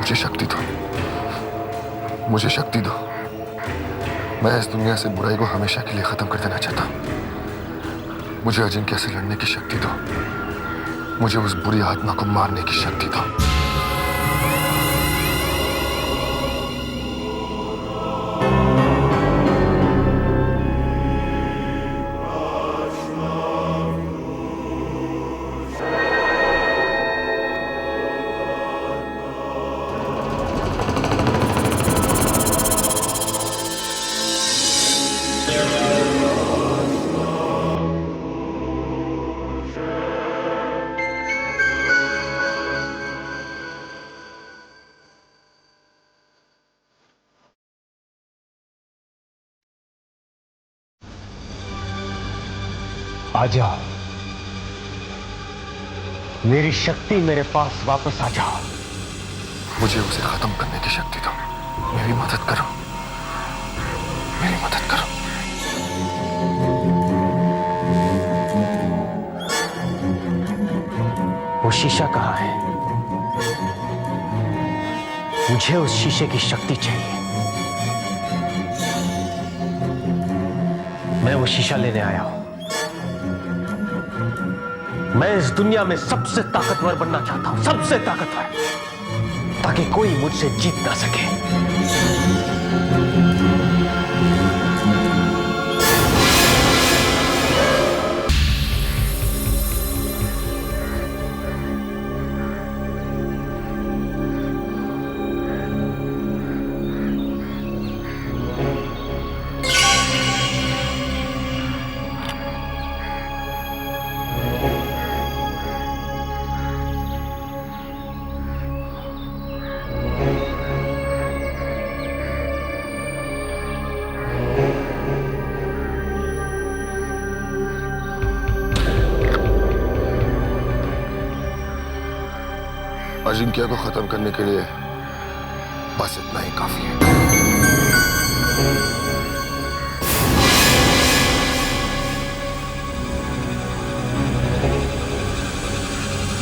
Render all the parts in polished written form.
मुझे शक्ति दो, मुझे शक्ति दो। मैं इस दुनिया से बुराई को हमेशा के लिए खत्म कर देना चाहता हूं। मुझे अजिंक्य से लड़ने की शक्ति दो, मुझे उस बुरी आत्मा को मारने की शक्ति दो। आ जाओ, मेरी शक्ति मेरे पास वापस आ जाओ। मुझे उसे खत्म करने की शक्ति दो। मेरी मदद करो, मेरी मदद करो। वो शीशा कहां है? मुझे उस शीशे की शक्ति चाहिए। मैं वो शीशा लेने आया हूं। मैं इस दुनिया में सबसे ताकतवर बनना चाहता हूं, सबसे ताकतवर, ताकि कोई मुझसे जीत ना सके। अजिंक्य को खत्म करने के लिए बस इतना ही काफी है।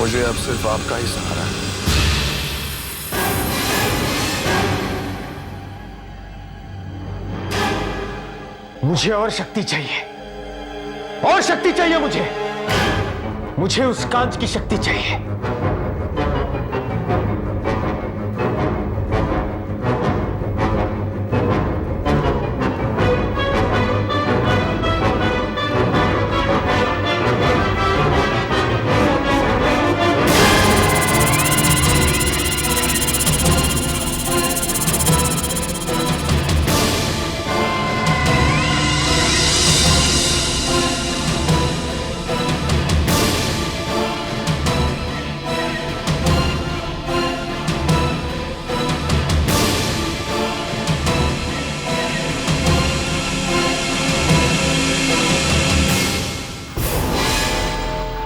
मुझे अब सिर्फ आपका ही सहारा है। मुझे और शक्ति चाहिए, और शक्ति चाहिए मुझे। मुझे उस कांच की शक्ति चाहिए।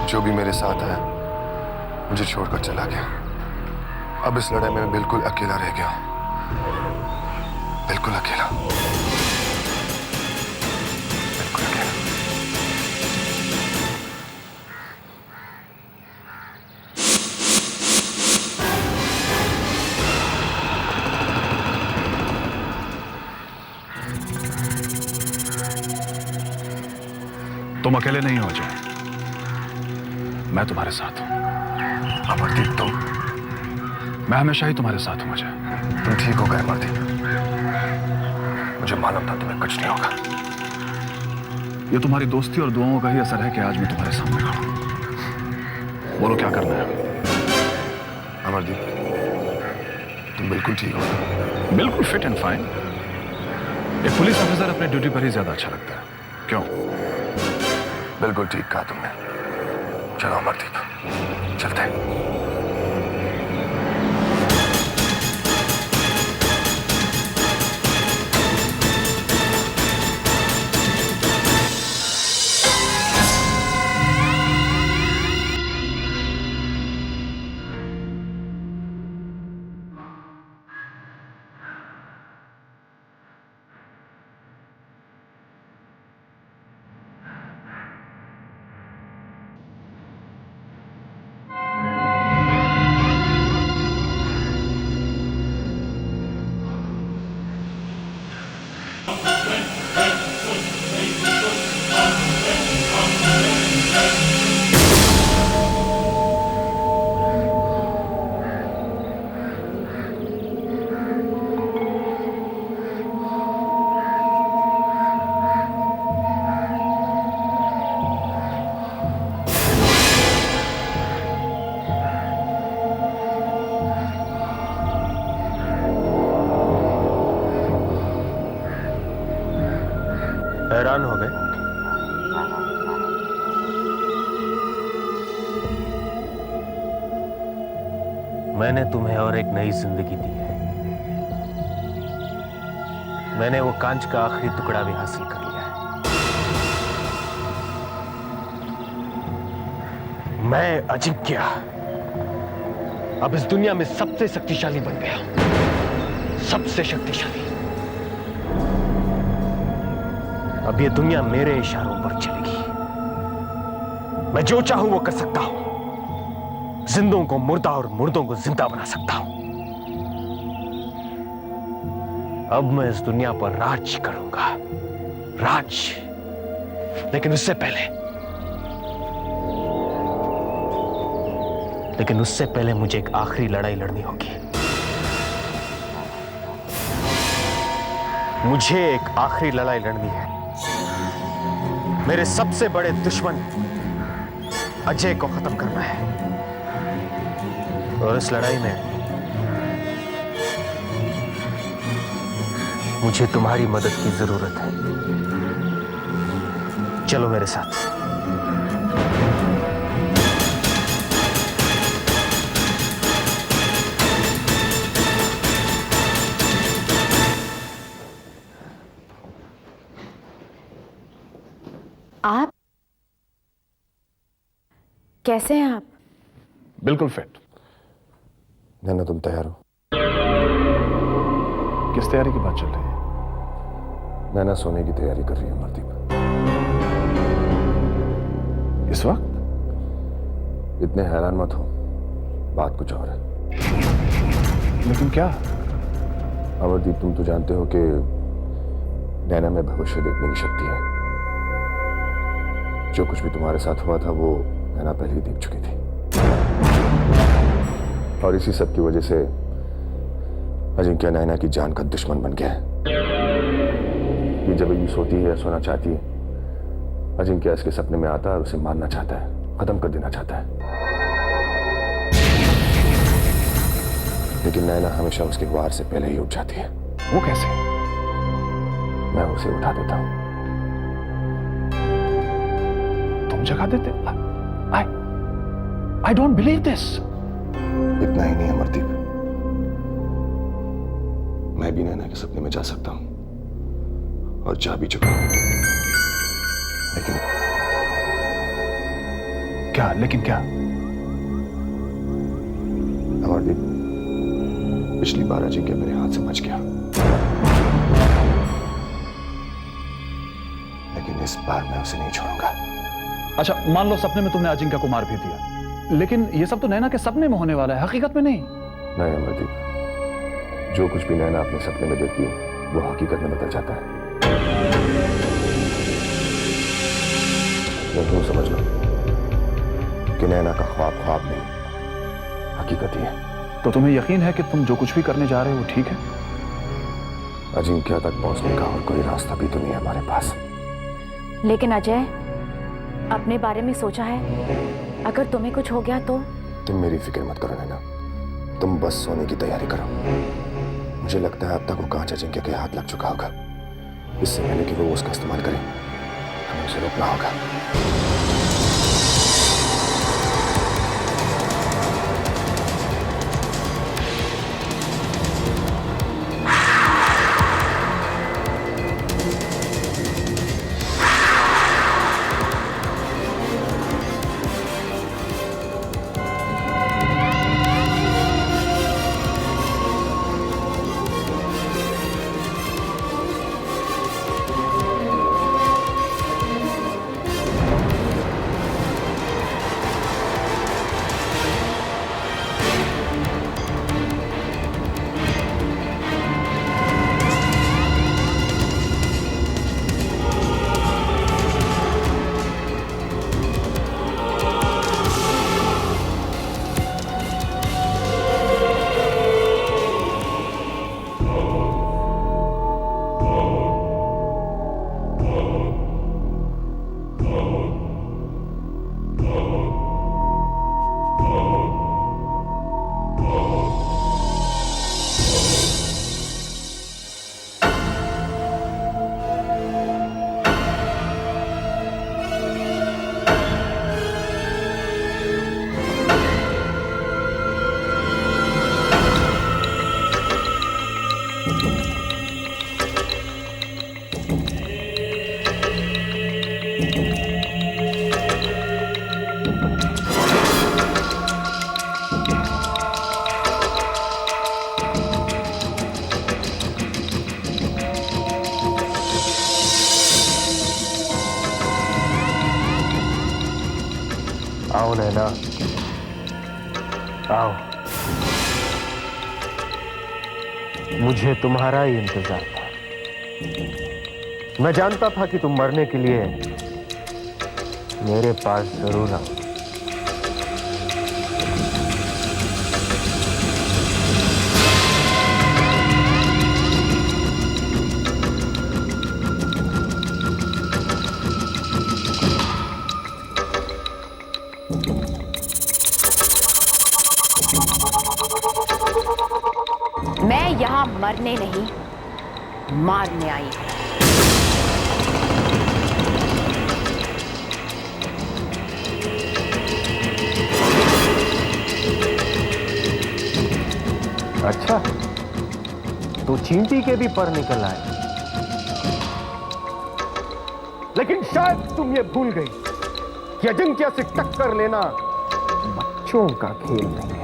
जो भी मेरे साथ है मुझे छोड़कर चला गया। अब इस लड़ाई में मैं बिल्कुल अकेला रह गया हूं, बिल्कुल अकेला, बिल्कुल अकेला। तुम अकेले नहीं हो जाए, मैं तुम्हारे साथ हूं। अमरदीप, तुम? मैं हमेशा ही तुम्हारे साथ हूं अजय। तुम ठीक हो गए अमरदीप? मुझे मालूम था तुम्हें कुछ नहीं होगा। ये तुम्हारी दोस्ती और दुआओं का ही असर है कि आज मैं तुम्हारे सामने खड़ा हूं। बोलो क्या करना है? अमरदीप, तुम बिल्कुल ठीक हो? बिल्कुल फिट एंड फाइन। एक पुलिस ऑफिसर अपने ड्यूटी पर ही ज्यादा अच्छा लगता है, क्यों? बिल्कुल ठीक कहा तुमने। चलो अमरदीप, चलते हैं। मैंने तुम्हें और एक नई जिंदगी दी है। मैंने वो कांच का आखिरी टुकड़ा भी हासिल कर लिया है। मैं अजिंक्य अब इस दुनिया में सबसे शक्तिशाली बन गया हूं। सबसे शक्तिशाली। अब ये दुनिया मेरे इशारों पर चलेगी। मैं जो चाहूं वो कर सकता हूं। जिंदों को मुर्दा और मुर्दों को जिंदा बना सकता हूं। अब मैं इस दुनिया पर राज करूंगा। राज। लेकिन उससे पहले मुझे एक आखिरी लड़ाई लड़नी होगी। मुझे एक आखिरी लड़ाई लड़नी है। मेरे सबसे बड़े दुश्मन अजय को खत्म करना है। और इस लड़ाई में मुझे तुम्हारी मदद की जरूरत है। चलो मेरे साथ। आप कैसे हैं आप? बिल्कुल फिट। नैना, तुम तैयार हो? किस तैयारी की बात चल रही है? नैना सोने की तैयारी कर रही है अमरदीप। इस वक्त? इतने हैरान मत हो, बात कुछ और है। लेकिन क्या? अमरदीप, तुम तो जानते हो कि नैना में भविष्य देखने की शक्ति है। जो कुछ भी तुम्हारे साथ हुआ था वो नैना पहले ही देख चुकी थी। और इसी सब की वजह से अजिंक्य नैना की जान का दुश्मन बन गया है। ये जब ये सोती है या सोना चाहती है, अजिंक्य इसके सपने में आता है और उसे मारना चाहता है, खत्म कर देना चाहता है। लेकिन नैना हमेशा उसके वार से पहले ही उठ जाती है। वो कैसे? मैं उसे उठा देता हूं। तुम जगा देते? I don't believe this. इतना ही नहीं अमरदीप, मैं भी नैना के सपने में जा सकता हूं और जा भी चुका हूं। लेकिन क्या? अमरदीप, पिछली बार अजिंक्य मेरे हाथ से बच गया, लेकिन इस बार मैं उसे नहीं छोड़ूंगा। अच्छा, मान लो सपने में तुमने अजिंक्य को मार भी दिया, लेकिन ये सब तो नैना के सपने में होने वाला है, हकीकत में नहीं। नहीं अमरदीप, जो कुछ भी नैना अपने सपने में देखती है वो हकीकत में बदल जाता है। तुम समझ लो कि नैना का ख्वाब ख्वाब नहीं, हकीकत ही है। तो तुम्हें यकीन है कि तुम जो कुछ भी करने जा रहे हो वो ठीक है? अजिंक्य तक पहुंचने का और कोई रास्ता भी तो नहीं है हमारे पास। लेकिन अजय, अपने बारे में सोचा है? अगर तुम्हें कुछ हो गया तो? तुम मेरी फिक्र मत करो नैना, तुम बस सोने की तैयारी करो। मुझे लगता है अब तक वो कांच अजिंक्य के हाथ लग चुका होगा। इससे पहले कि वो उसका इस्तेमाल करे, हमें उसे रोकना होगा। नैना, आओ। मुझे तुम्हारा ही इंतजार था। मैं जानता था कि तुम मरने के लिए मेरे पास जरूर आओ। मैं यहां मरने नहीं, मारने आई हूं। अच्छा, तो चींटी के भी पर निकल आए। लेकिन शायद तुम ये भूल गई कि अजिंक्य से टक्कर लेना बच्चों का खेल नहीं है।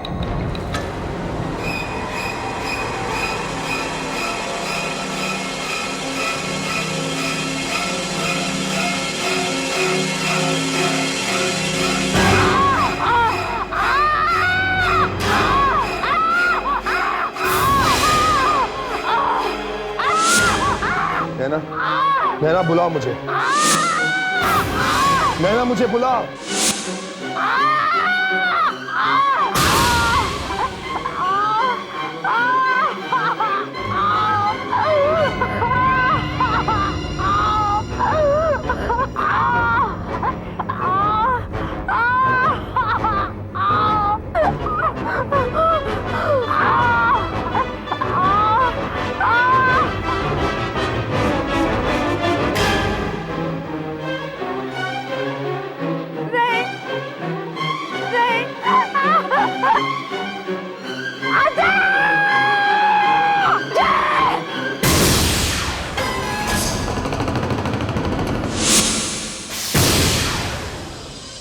नैना, नैना बुलाओ मुझे। नैना मुझे बुलाओ।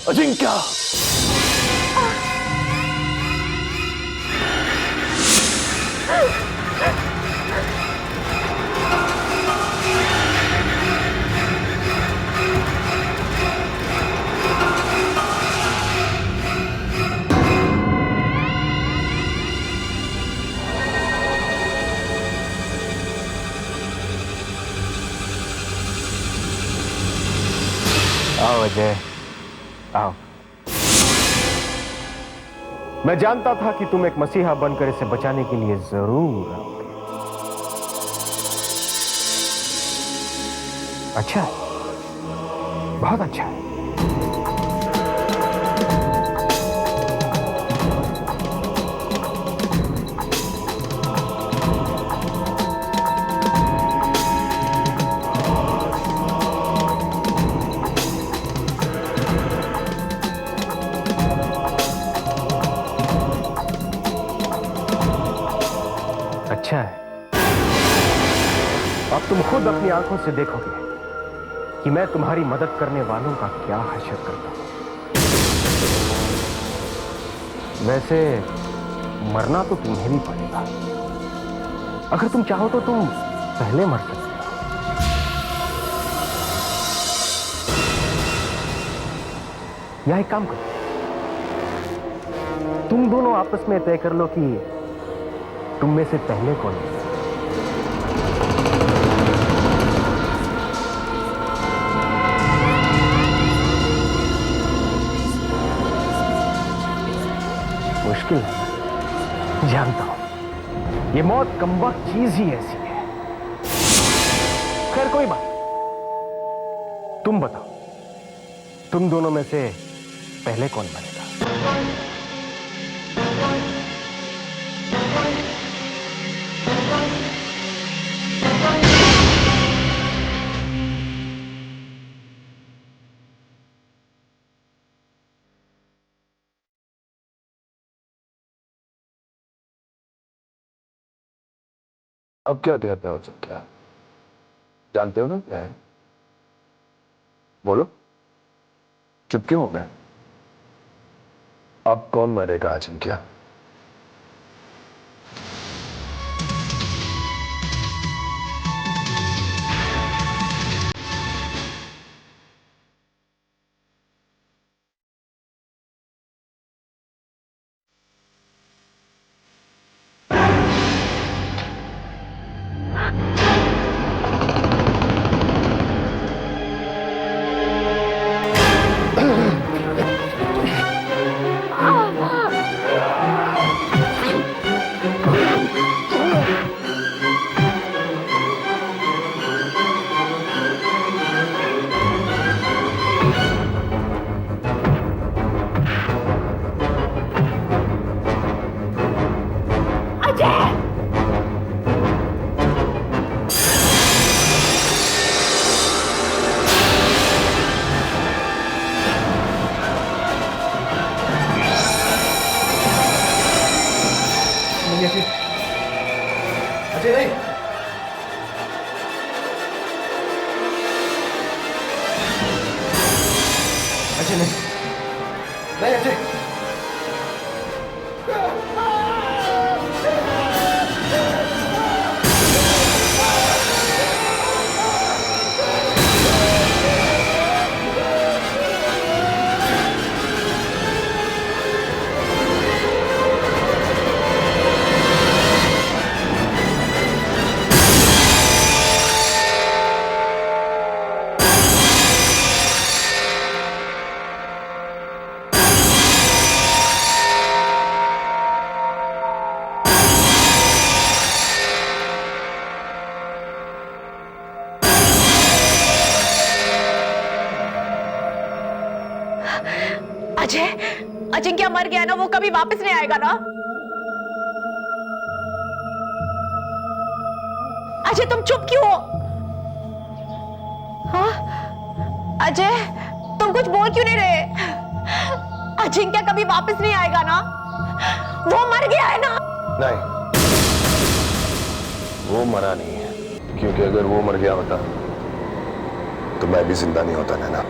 अजिंक्य, आओ अजय, आओ। मैं जानता था कि तुम एक मसीहा बनकर इसे बचाने के लिए जरूर आओगे। अच्छा है, बहुत अच्छा है। अच्छा है, अब तुम खुद अपनी आंखों से देखोगे कि मैं तुम्हारी मदद करने वालों का क्या हशर करता हूं। वैसे मरना तो तुम्हें भी पड़ेगा। अगर तुम चाहो तो तुम पहले मर सकते हो। या एक काम करो, तुम दोनों आपस में तय कर लो कि तुम में से पहले कौन है। मुश्किल है, जानता हूं। ये मौत कमबख्त चीज ही ऐसी है। खैर कोई बात, तुम बताओ, तुम दोनों में से पहले कौन मरेगा? अब क्या कहता हो सकता है? जानते हो ना क्या है? बोलो, चुप क्यों हो गए? अब कौन मरेगा अजिंक्य? अजय नहीं। अजय नहीं, नहीं अजय। अजय, अजिंक्य मर गया ना, वो कभी वापस नहीं आएगा ना। अजय तुम चुप क्यों हो? हाँ? अजय तुम कुछ बोल क्यों नहीं रहे? अजिंक्य कभी वापस नहीं आएगा ना, वो मर गया है ना। नहीं, वो मरा नहीं है, क्योंकि अगर वो मर गया होता तो मैं भी जिंदा नहीं होता नैना।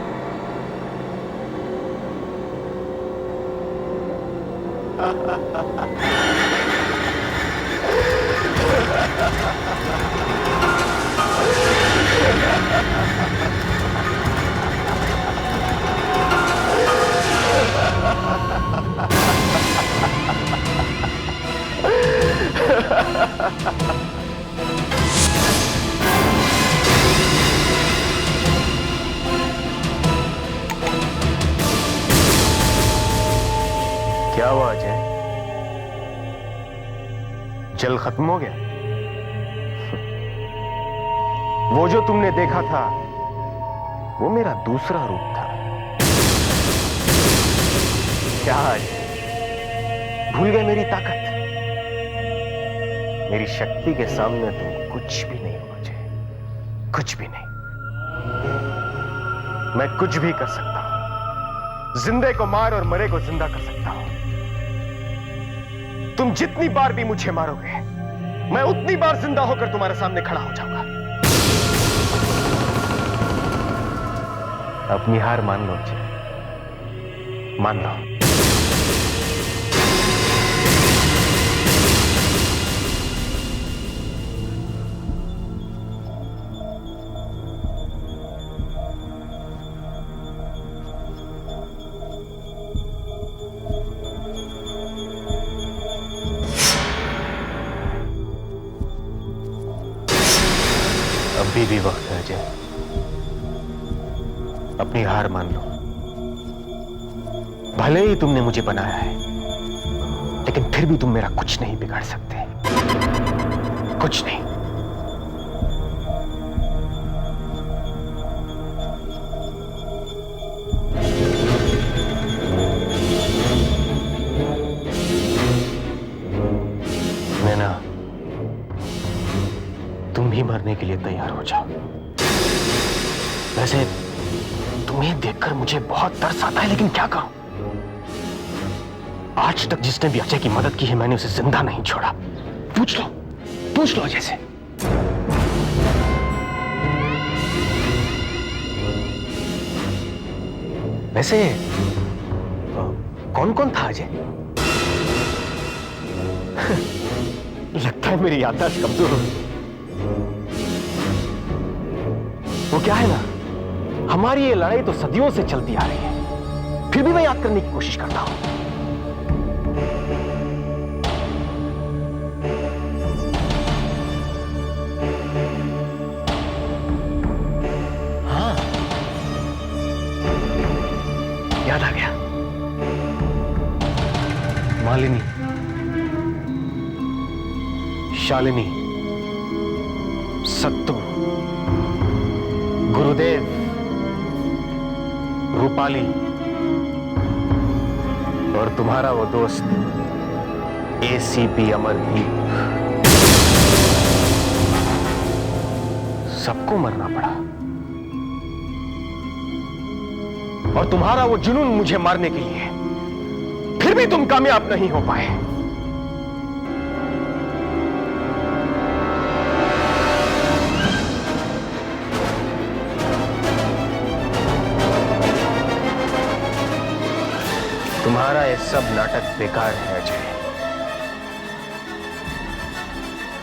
क्या हुआ अजय? जल खत्म हो गया? वो जो तुमने देखा था वो मेरा दूसरा रूप था। क्या अजय भूल गए मेरी ताकत? मेरी शक्ति के सामने तुम कुछ भी नहीं हो अजय, कुछ भी नहीं। मैं कुछ भी कर सकता हूं, जिंदे को मार और मरे को जिंदा कर सकता हूं। तुम जितनी बार भी मुझे मारोगे मैं उतनी बार जिंदा होकर तुम्हारे सामने खड़ा हो जाऊंगा। अपनी हार मान लो अजय, मान लो। अभी भी वक्त है अजय, अपनी हार मान लो। भले ही तुमने मुझे बनाया है, लेकिन फिर भी तुम मेरा कुछ नहीं बिगाड़ सकते, कुछ नहीं। नैना तुम भी मरने के लिए तैयार हो जाओ। वैसे तुम्हें देखकर मुझे बहुत तरस आता है, लेकिन क्या कहूं? आज तक जिसने भी अजय की मदद की है मैंने उसे जिंदा नहीं छोड़ा। पूछ लो अजय से। वैसे कौन कौन था अजय? लगता है मेरी याददाश्त कमजोर हो गई। वो क्या है ना, हमारी ये लड़ाई तो सदियों से चलती आ रही है, फिर भी मैं याद करने की कोशिश करता हूं। हाँ, याद आ गया। मालिनी, शालिनी, सत्तू, गुरुदेव, रूपाली और तुम्हारा वो दोस्त एसीपी अमरदीप, सबको मरना पड़ा और तुम्हारा वो जुनून मुझे मारने के लिए, फिर भी तुम कामयाब नहीं हो पाए। तुम्हारा ये सब नाटक बेकार है अजय।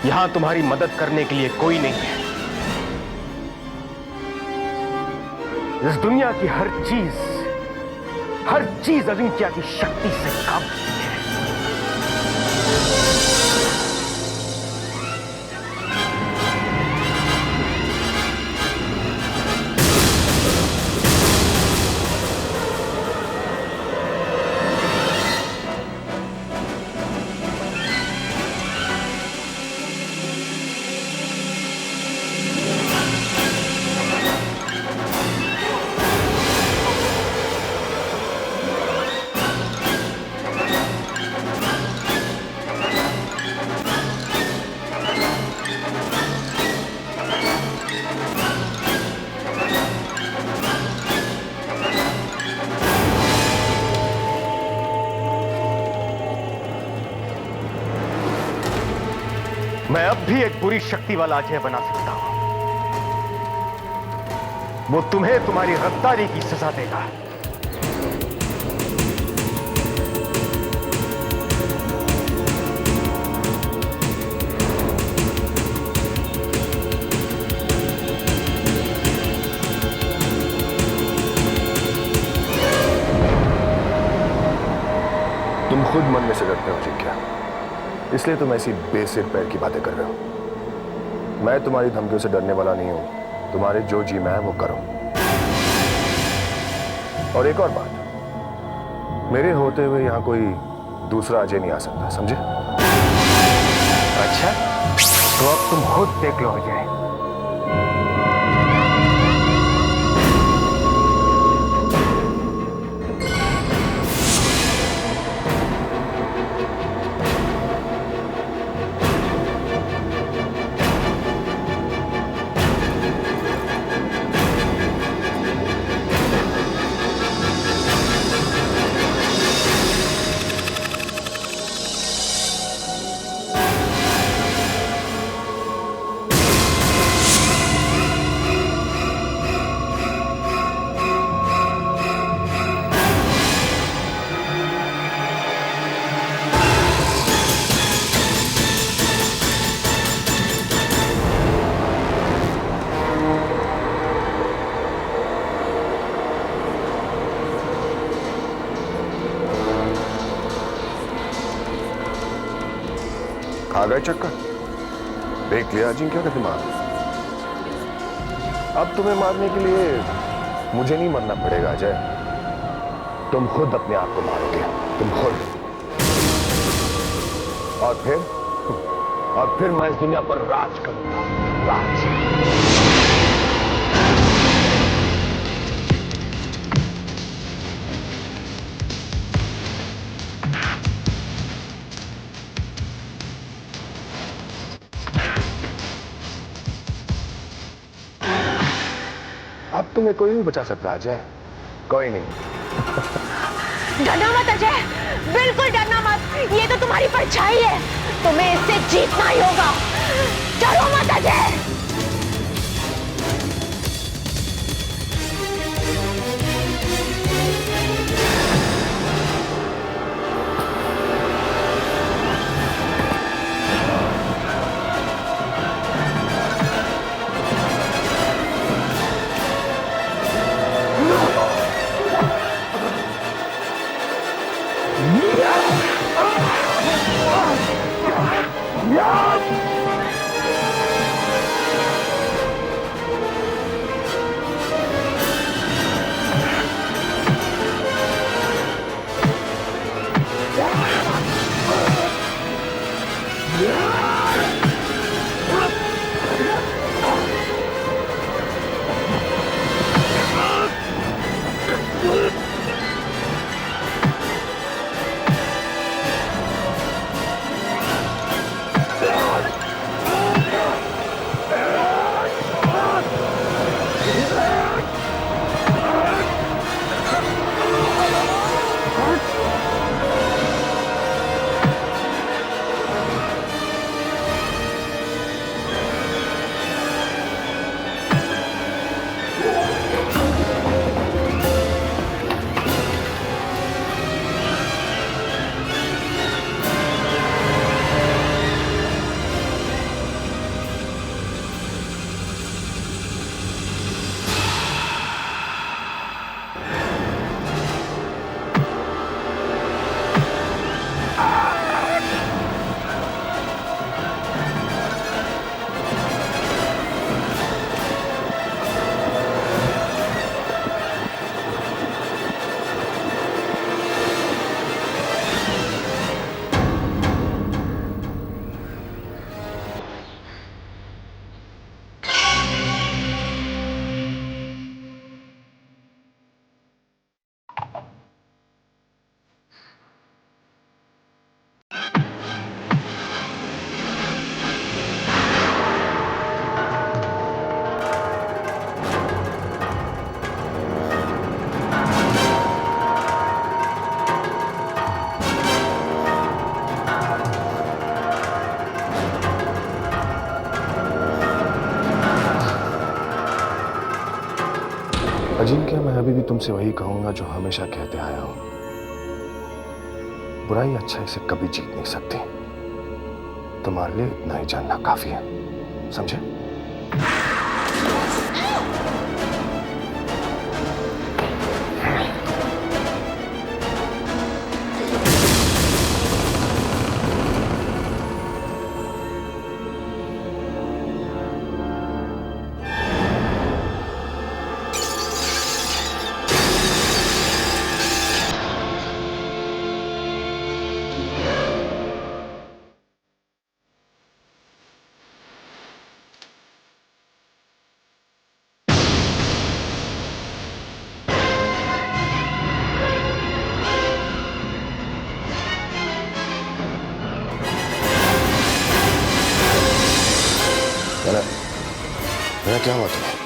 यहां तुम्हारी मदद करने के लिए कोई नहीं है। इस दुनिया की हर चीज अजिंक्य की शक्ति से काम करती है। मैं अब भी एक बुरी शक्ति वाला अजय बना सकता हूं। वो तुम्हें तुम्हारी गद्दारी की सजा देगा। तुम खुद मन में से डरते हो अजिंक्य, इसलिए तुम ऐसी बेसिर पैर की बातें कर रहे हो। मैं तुम्हारी धमकियों से डरने वाला नहीं हूं। तुम्हारे जो जी में है वो करो। और एक और बात, मेरे होते हुए यहां कोई दूसरा अजय नहीं आ सकता, समझे? अच्छा, तो अब तुम खुद देख लो अजय। आ गए चक्कर? देख लिया अजिंक्य का दिमाग। अब तुम्हें मारने के लिए मुझे नहीं मरना पड़ेगा अजय। तुम खुद अपने आप को मारोगे, तुम खुद। और फिर मैं इस दुनिया पर राज करूंगा, राज। अब तुम्हें कोई नहीं बचा सकता अजय, कोई नहीं। डरना मत अजय, बिल्कुल डरना मत। ये तो तुम्हारी परछाई है, तुम्हें इससे जीतना ही होगा। डरो मत अजय। अजिंक्य, मैं अभी भी तुमसे वही कहूंगा जो हमेशा कहते आया हूं। बुराई अच्छाई से कभी जीत नहीं सकती। तुम्हारे लिए इतना ही जानना काफी है, समझे? मेरा मेरा क्या हुआ तुम्हें?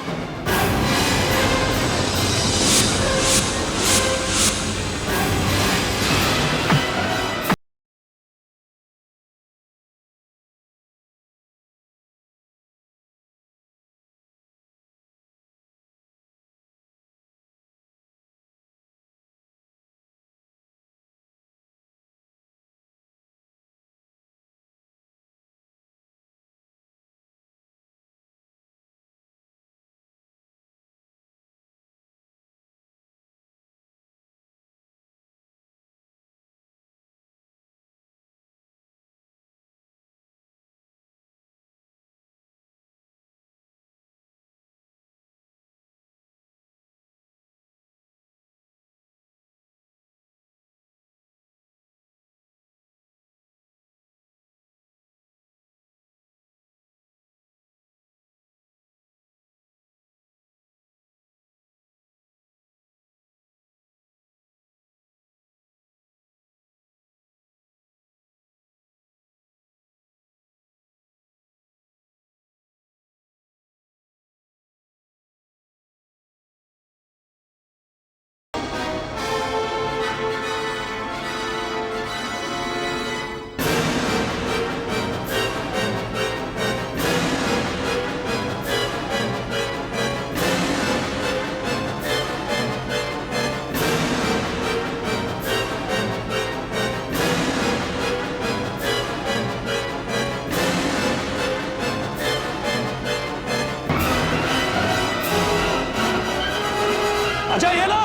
अजय, ये लो।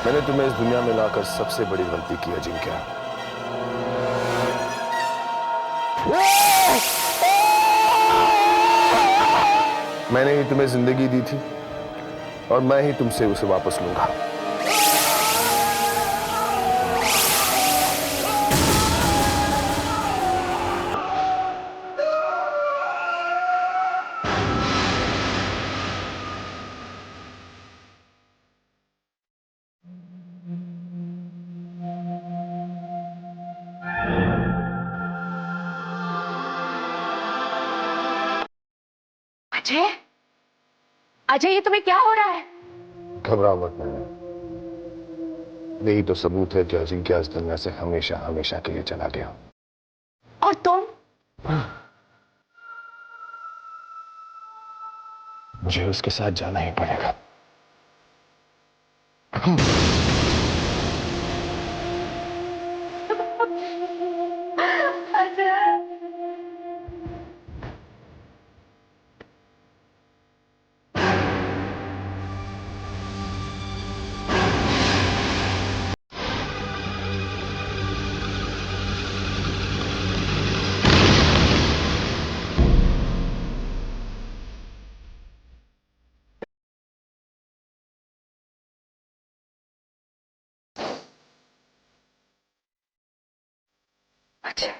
मैंने तुम्हें इस दुनिया में लाकर सबसे बड़ी गलती की अजिंक्य। मैंने ही तुम्हें जिंदगी दी थी और मैं ही तुमसे उसे वापस लूंगा। अजय, अजय, ये तुम्हें क्या हो रहा है? घबराओ मत मैंने, यही तो सबूत है कि अजिंक्य इस दुनिया से हमेशा हमेशा के लिए चला गया। और तुम? मुझे उसके साथ जाना ही पड़ेगा। अजय,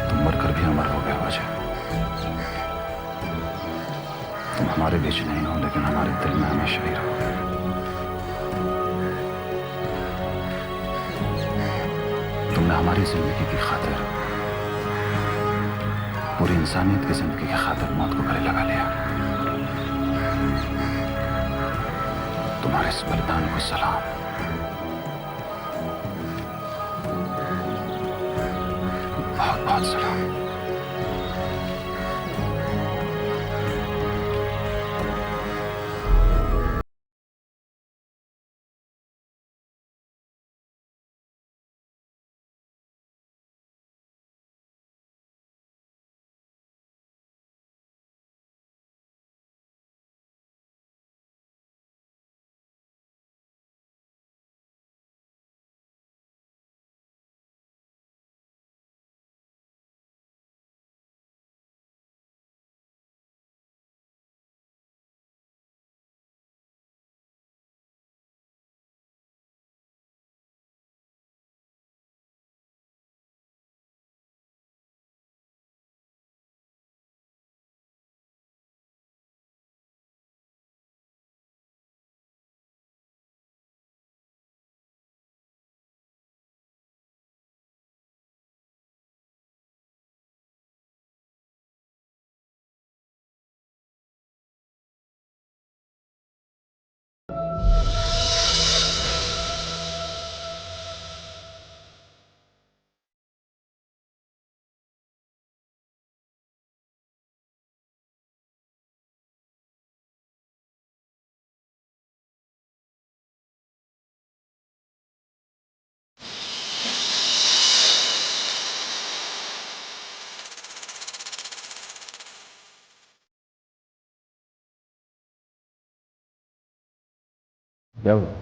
तुम मरकर भी अमर हो गए हो अजय। तुम हमारे बीच नहीं हो, लेकिन हमारे दिल में हमेशा ही रहोगे। तुमने हमारी जिंदगी की खातिर, पूरी इंसानियत की जिंदगी की खातिर मौत को गले लगा लिया। तुम्हारे इस बलिदान को सलाम। बहुत बहुत सलाम। क्या हुआ?